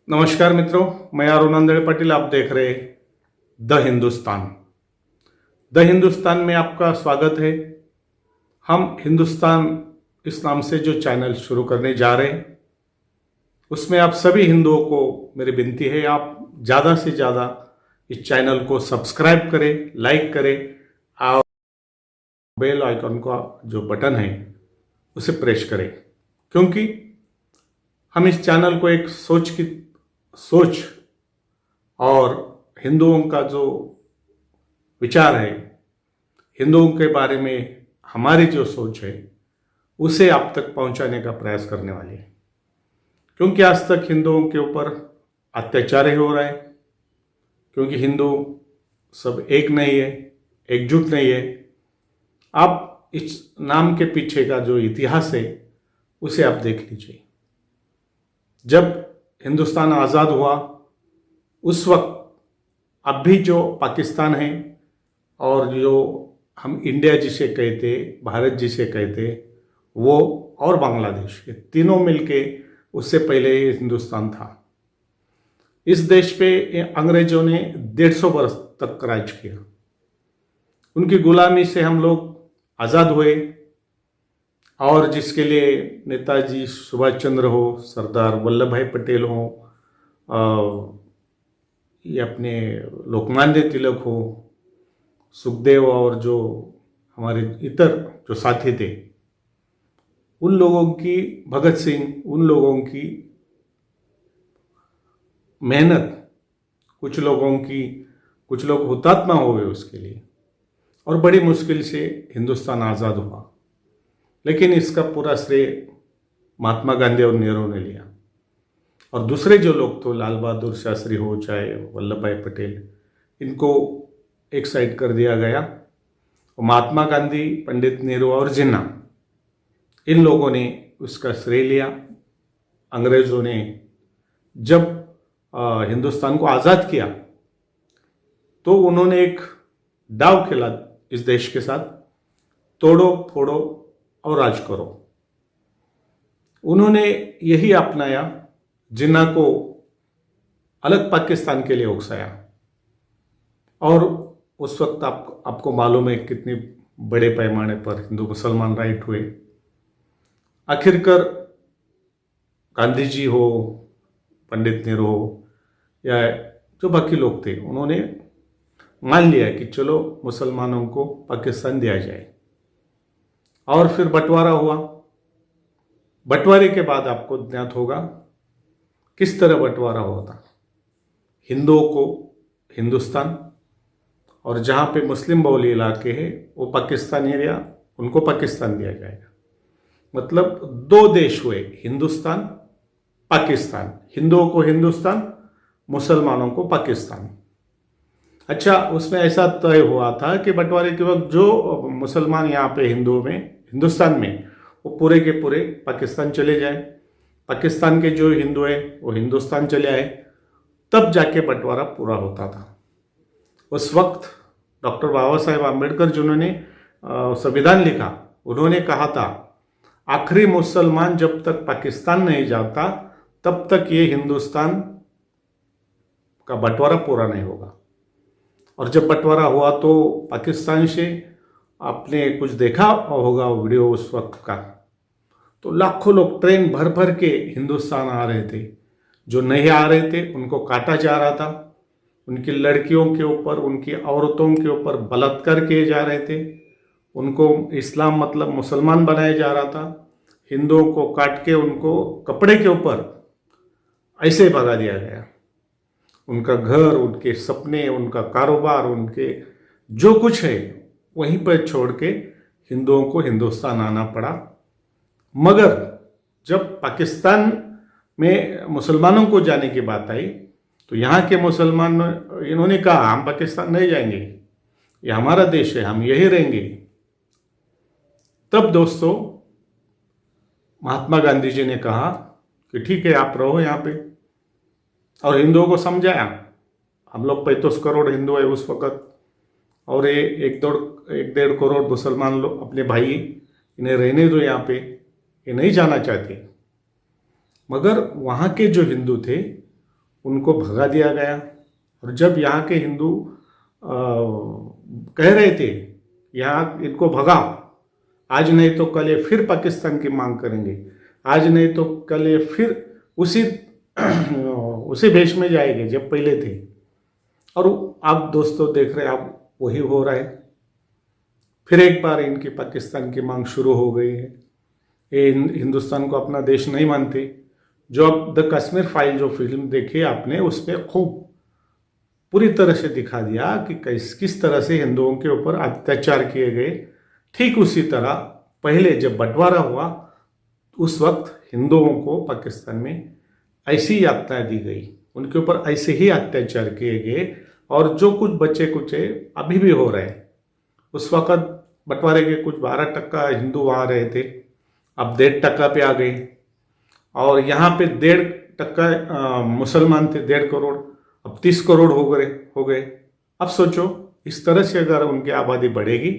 नमस्कार मित्रों, मैं अरुण आंधळे पाटिल। आप देख रहे द हिंदुस्तान। द हिंदुस्तान में आपका स्वागत है। हम हिंदुस्तान इस नाम से जो चैनल शुरू करने जा रहे हैं उसमें आप सभी हिंदुओं को मेरी विनती है, आप ज़्यादा से ज़्यादा इस चैनल को सब्सक्राइब करें, लाइक करें और बेल आइकन का जो बटन है उसे प्रेस करें, क्योंकि हम इस चैनल को एक सोच और हिंदुओं का जो विचार है, हिंदुओं के बारे में हमारी जो सोच है उसे आप तक पहुंचाने का प्रयास करने वाले हैं। क्योंकि आज तक हिंदुओं के ऊपर अत्याचार ही हो रहा है, क्योंकि हिंदू सब एक नहीं है, एकजुट नहीं है। आप इस नाम के पीछे का जो इतिहास है उसे आप देख लीजिए। जब हिंदुस्तान आज़ाद हुआ उस वक्त अब भी जो पाकिस्तान है और जो हम इंडिया जिसे कहते, भारत जिसे कहते, वो और बांग्लादेश, ये तीनों मिलके उससे पहले हिंदुस्तान था। इस देश पे अंग्रेजों ने 150 वर्ष तक राज किया। उनकी गुलामी से हम लोग आज़ाद हुए और जिसके लिए नेताजी सुभाष चंद्र हो, सरदार वल्लभ भाई पटेल हो, ये अपने लोकमान्य तिलक हो, सुखदेव और जो हमारे इतर जो साथी थे, उन लोगों की, भगत सिंह, उन लोगों की मेहनत, कुछ लोग हुतात्मा हुए उसके लिए, और बड़ी मुश्किल से हिंदुस्तान आज़ाद हुआ। लेकिन इसका पूरा श्रेय महात्मा गांधी और नेहरू ने लिया, और दूसरे जो लोग तो लाल बहादुर शास्त्री हो, चाहे वल्लभ भाई पटेल, इनको एक साइड कर दिया गया। महात्मा गांधी, पंडित नेहरू और जिन्ना, इन लोगों ने उसका श्रेय लिया। अंग्रेज़ों ने जब हिंदुस्तान को आज़ाद किया तो उन्होंने एक दाव खेला इस देश के साथ, तोड़ो फोड़ो और राज करो। उन्होंने यही अपनाया, जिन्ना को अलग पाकिस्तान के लिए उकसाया। और उस वक्त आपको मालूम है कितने बड़े पैमाने पर हिंदू मुसलमान राइट हुए। आखिरकार गांधी जी हो, पंडित नेहरू हो, या जो बाकी लोग थे, उन्होंने मान लिया कि चलो मुसलमानों को पाकिस्तान दिया जाए। और फिर बंटवारा हुआ। बंटवारे के बाद आपको ज्ञात होगा किस तरह बंटवारा हुआ था। हिंदुओं को हिंदुस्तान, और जहाँ पे मुस्लिम बहुल इलाके हैं वो पाकिस्तान एरिया, उनको पाकिस्तान दिया जाएगा। मतलब दो देश हुए, हिंदुस्तान पाकिस्तान। हिंदुओं को हिंदुस्तान, मुसलमानों को पाकिस्तान। अच्छा, उसमें ऐसा तय हुआ था कि बंटवारे के वक्त जो मुसलमान यहाँ पे हिंदुस्तान में, वो पूरे के पूरे पाकिस्तान चले जाए। पाकिस्तान के जो हिंदू है वो हिंदुस्तान चले आए, तब जाके बंटवारा पूरा होता था। उस वक्त डॉक्टर बाबा साहेब आम्बेडकर जिन्होंने संविधान लिखा, उन्होंने कहा था आखिरी मुसलमान जब तक पाकिस्तान नहीं जाता तब तक ये हिंदुस्तान का बंटवारा पूरा नहीं होगा। और जब बंटवारा हुआ तो पाकिस्तान से, आपने कुछ देखा होगा वीडियो उस वक्त का, तो लाखों लोग ट्रेन भर भर के हिंदुस्तान आ रहे थे। जो नहीं आ रहे थे उनको काटा जा रहा था, उनकी लड़कियों के ऊपर, उनकी औरतों के ऊपर बलात्कार किए जा रहे थे, उनको इस्लाम मतलब मुसलमान बनाया जा रहा था। हिंदुओं को काट के उनको कपड़े के ऊपर ऐसे भगा दिया गया। उनका घर, उनके सपने, उनका कारोबार, उनके जो कुछ है वहीं पर छोड़ के हिंदुओं को हिंदुस्तान आना पड़ा। मगर जब पाकिस्तान में मुसलमानों को जाने की बात आई तो यहाँ के मुसलमान, इन्होंने कहा हम पाकिस्तान नहीं जाएंगे, ये हमारा देश है, हम यही रहेंगे। तब दोस्तों महात्मा गांधी जी ने कहा कि ठीक है, आप रहो यहाँ पे, और हिंदुओं को समझाया। हम लोग 35 करोड़ हिंदू है उस वक़्त, और ये 1-1.5 करोड़ मुसलमान लोग, अपने भाई, इन्हें रहने दो यहाँ पे, ये नहीं जाना चाहते। मगर वहाँ के जो हिंदू थे उनको भगा दिया गया। और जब यहाँ के हिंदू कह रहे थे यहाँ इनको भगाओ, आज नहीं तो कल ये फिर पाकिस्तान की मांग करेंगे, आज नहीं तो कल ये फिर उसी उसी भेष में जाएंगे जब पहले थे। और आप दोस्तों देख रहे हैं, आप वही हो रहा है। फिर एक बार इनकी पाकिस्तान की मांग शुरू हो गई है। ये हिंदुस्तान को अपना देश नहीं मानते। जो अब द कश्मीर फाइल जो फिल्म देखी आपने, उसमें खूब पूरी तरह से दिखा दिया कि किस तरह से हिंदुओं के ऊपर अत्याचार किए गए। ठीक उसी तरह पहले जब बंटवारा हुआ उस वक्त हिंदुओं को पाकिस्तान में ऐसी यातना दी गई, उनके ऊपर ऐसे ही अत्याचार किए गए। और जो कुछ बच्चे कुचे अभी भी हो रहे हैं, उस वक्त बंटवारे के कुछ 12% हिंदू वहाँ रहे थे, अब 1.5% पे आ गए। और यहाँ पे 1.5% मुसलमान थे, 1.5 करोड़, अब 30 करोड़ हो गए। अब सोचो इस तरह से अगर उनकी आबादी बढ़ेगी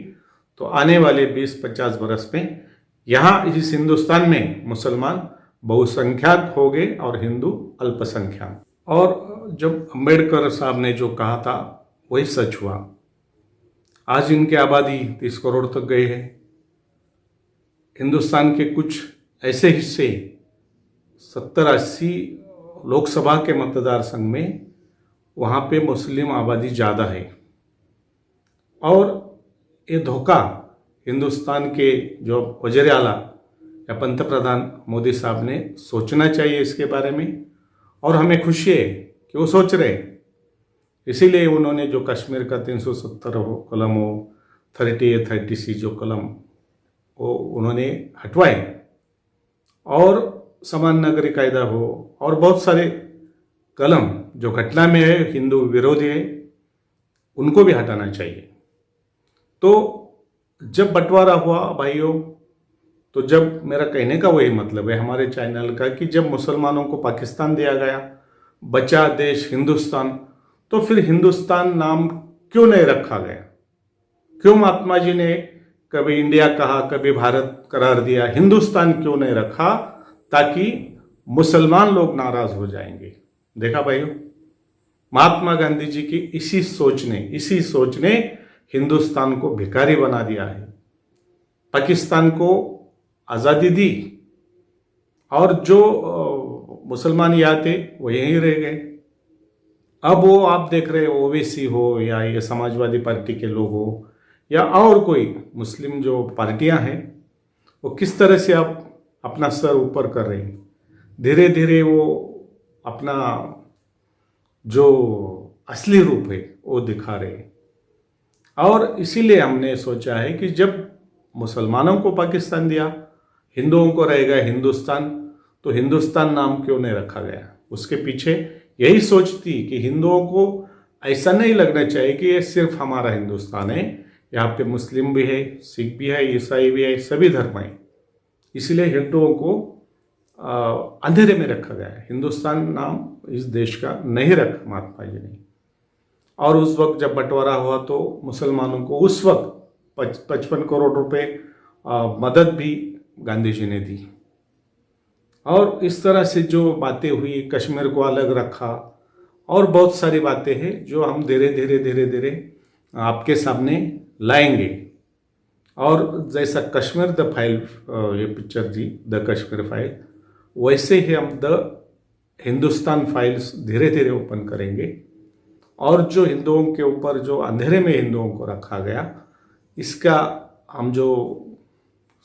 तो आने वाले 20-50 बरस में यहाँ इस हिंदुस्तान में मुसलमान बहुसंख्यक हो गए और हिंदू अल्पसंख्यक। और जब अम्बेडकर साहब ने जो कहा था वही सच हुआ। आज इनकी आबादी 30 करोड़ तक गई है। हिंदुस्तान के कुछ ऐसे हिस्से 70-80 लोकसभा के मतदार संघ में वहाँ पे मुस्लिम आबादी ज़्यादा है। और ये धोखा हिंदुस्तान के जो वज़ीर आला या पंतप्रधान मोदी साहब ने सोचना चाहिए इसके बारे में। और हमें खुशी है कि वो सोच रहे हैं। इसीलिए उन्होंने जो कश्मीर का 370 कलम हो, 30A 30C जो कलम वो उन्होंने हटवाए, और समान नागरिक कायदा हो, और बहुत सारे कलम जो घटना में है हिंदू विरोधी है, उनको भी हटाना चाहिए। तो जब बंटवारा हुआ भाइयों, तो जब मेरा कहने का वही मतलब है हमारे चैनल का कि जब मुसलमानों को पाकिस्तान दिया गया, बचा देश हिंदुस्तान, तो फिर हिंदुस्तान नाम क्यों नहीं रखा गया? क्यों महात्मा जी ने कभी इंडिया कहा, कभी भारत करार दिया, हिंदुस्तान क्यों नहीं रखा? ताकि मुसलमान लोग नाराज हो जाएंगे। देखा भाइयों, महात्मा गांधी जी की इसी सोच ने हिंदुस्तान को भिखारी बना दिया है। पाकिस्तान को आज़ादी दी और जो मुसलमान यहाँ थे वो यहीं रह गए। अब वो आप देख रहे हो, ओवैसी हो या ये समाजवादी पार्टी के लोग हो या और कोई मुस्लिम जो पार्टियां हैं, वो किस तरह से आप अपना सर ऊपर कर रहे हैं। धीरे धीरे वो अपना जो असली रूप है वो दिखा रहे हैं। और इसीलिए हमने सोचा है कि जब मुसलमानों को पाकिस्तान दिया, हिंदुओं को रहेगा हिंदुस्तान, तो हिंदुस्तान नाम क्यों नहीं रखा गया? उसके पीछे यही सोच थी कि हिंदुओं को ऐसा नहीं लगना चाहिए कि ये सिर्फ हमारा हिंदुस्तान है, यहाँ पे मुस्लिम भी है, सिख भी है, ईसाई भी है, सभी धर्म है। इसलिए हिंदुओं को अंधेरे में रखा गया है। हिंदुस्तान नाम इस देश का नहीं रखा महात्मा जी ने। और उस वक्त जब बंटवारा हुआ तो मुसलमानों को उस वक्त 55 करोड़ रुपए मदद भी गांधी जी ने दी। और इस तरह से जो बातें हुई, कश्मीर को अलग रखा और बहुत सारी बातें हैं जो हम धीरे धीरे आपके सामने लाएंगे। और जैसा कश्मीर द फाइल, ये पिक्चर जी द कश्मीर फाइल, वैसे ही हम द हिंदुस्तान फाइल्स धीरे धीरे ओपन करेंगे। और जो हिंदुओं के ऊपर जो अंधेरे में हिंदुओं को रखा गया, इसका हम जो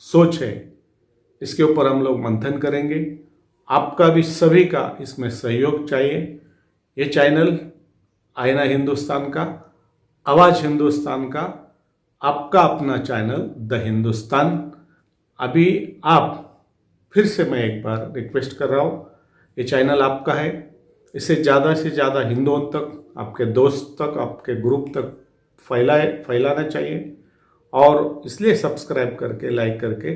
सोच है इसके ऊपर हम लोग मंथन करेंगे। आपका भी सभी का इसमें सहयोग चाहिए। ये चैनल आईना हिंदुस्तान का, आवाज़ हिंदुस्तान का, आपका अपना चैनल द हिंदुस्तान। अभी आप फिर से मैं एक बार रिक्वेस्ट कर रहा हूँ, ये चैनल आपका है, इसे ज़्यादा से ज़्यादा हिंदुओं तक, आपके दोस्त तक, आपके ग्रुप तक फैलाना चाहिए। और इसलिए सब्सक्राइब करके, लाइक करके,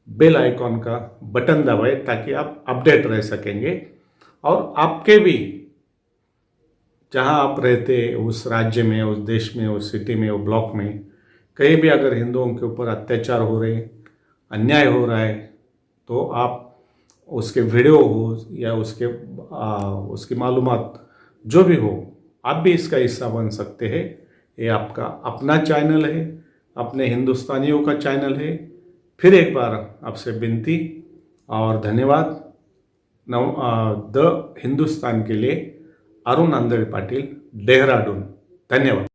बेल आइकॉन का बटन दबाएं ताकि आप अपडेट रह सकेंगे। और आपके भी जहां आप रहते उस राज्य में, उस देश में, उस सिटी में, उस ब्लॉक में, कहीं भी अगर हिंदुओं के ऊपर अत्याचार हो रहे, अन्याय हो रहा है, तो आप उसके वीडियो हो या उसकी मालूमात जो भी हो, आप भी इसका हिस्सा बन सकते हैं। ये आपका अपना चैनल है, अपने हिंदुस्तानियों का चैनल है। फिर एक बार आपसे विनती और धन्यवाद। द हिंदुस्तान के लिए अरुण आंधळे पाटील, देहरादून। धन्यवाद।